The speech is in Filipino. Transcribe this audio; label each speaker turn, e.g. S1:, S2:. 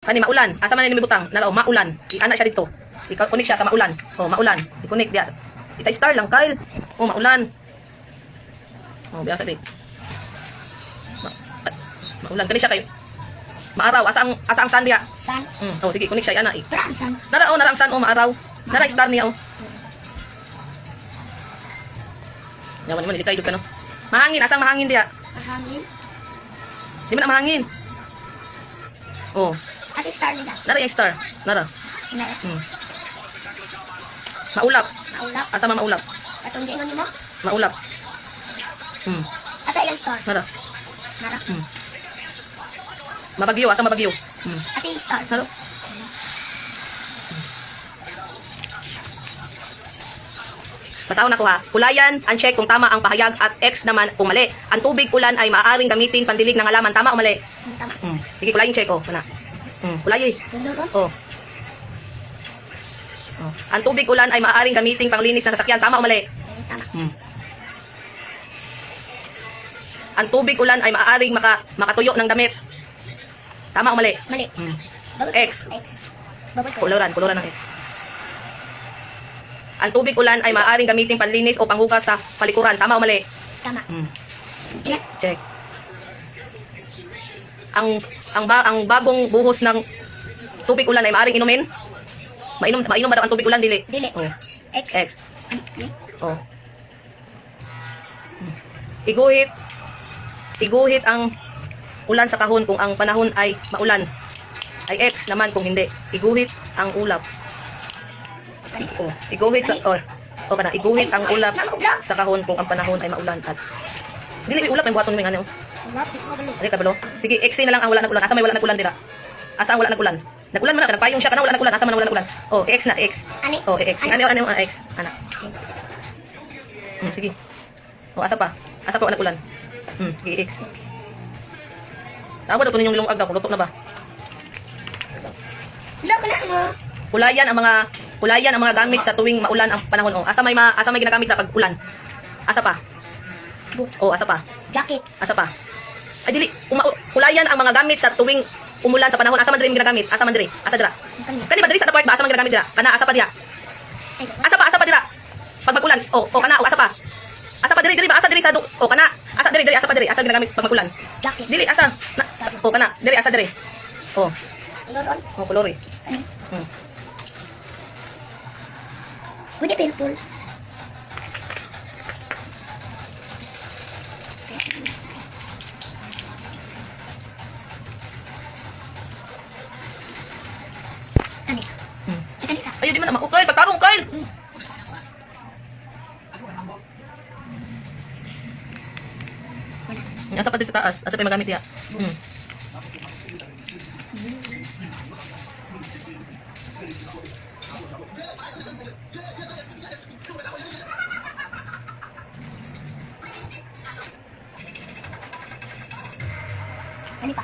S1: Kani maulan. Asa man ni butang? Nalaw maulan. I-ana siya dito. I-connect siya sa maulan. Oh, maulan. I-connect dia. Isa star lang Kyle. Oh, maulan. Oh, biasa di. Maulan kani siya kay maaraw. Asa ang sun dia?
S2: Sun.
S1: Oh, sige, connect siya ana.
S2: Brang sun.
S1: Nara ang sun oh maaraw. Nara star niya oh. Yaman mo kayo ka no. Mahangin, asang mahangin dia?
S2: Mahangin.
S1: Di man na mahangin. Oh,
S2: Kasi star nila.
S1: nara yung star. Nara.
S2: Nara.
S1: Maulap.
S2: Maulap.
S1: Asa man maulap?
S2: Katong di mo.
S1: Maulap.
S2: Asa ilang star?
S1: Nara.
S2: Nara.
S1: Mabagyo, asa mabagyo?
S2: Asa yung star?
S1: Nara. Basahon ako ha. Kulayan, uncheck kung tama ang pahayag at X naman kung mali. Ang tubig ulan ay maaaring gamitin pandilig ng halaman. Tama o mali?
S2: Tama.
S1: Sige, kulayin check. Oh, mana. Kulay. Oh. Oh. Ang tubig ulan ay maaaring gamitin panglinis ng sasakyan. Tama o mali?
S2: Tama.
S1: Ang tubig ulan ay maaaring makatuyo ng damit. Tama o mali?
S2: Mali.
S1: X.
S2: X. Bubble color.
S1: Kuluran ng X. Ang tubig ulan ay maaaring gamitin panlinis o panghugas sa palikuran. Tama o mali?
S2: Tama. Check.
S1: Check. Ang bagong buhos ng tubig ulan ay maaaring inumin? Mainom ba daw ang tubig ulan, dili?
S2: Dili.
S1: Oh.
S2: X.
S1: X. Oh. Iguhit ang ulan sa kahon kung ang panahon ay maulan. Ay X naman kung hindi. Iguhit ang ulap. Oh, iguhit ang ulap sa kahon kung ang panahon ay maulan at dili ulap ang buhaton mo ngani oh.
S2: Ulap. Ikaw balo.
S1: Dili ka balo. Sige, X na lang ang wala nag-ulan. Asa may wala nag-ulan dira? Asa ang wala nag-ulan? Nag-ulan man na nagpayong siya kana wala nag-ulan. Asa man wala nag-ulan? Oh, X na X.
S2: Ani?
S1: Oh, X. Ano X? Ana. Sige. Oh, asa pa? Asa pa wala nag-ulan? Sige, X. Tama daw ninyong ilong aga, luto na ba?
S2: Loko na mo.
S1: Kulayan ang mga gamit sa tuwing maulan ang panahon. Oh, asa may ginagamit na pag ulan? Asa pa?
S2: Boots.
S1: Oh, asa pa?
S2: Jacket.
S1: Asa pa? Ay dili, kulayan ang mga gamit sa tuwing umulan sa panahon. Asa man diri ginagamit? Asa man diri? Asa dira? Kani ba diri sa part ba asa man ginagamit dira? Kana asa pa dira? Asa pa dira? Pag magulan. Oh, kana asa pa? Asa pa diri ba asa diri sa oh kana? Asa diri asa pa diri? Asa ginagamit pag magulan?
S2: Jacket.
S1: Dili asa? Oh kana, diri asa diri? Oh,
S2: Koloron.
S1: oh kolore.
S2: Pwede purple. Kani. Kani isa.
S1: Ay di man na maukay, pagtarong Kyle. Asa pa diri sa taas? Asa pa yung magamit diya?
S2: Kani pa.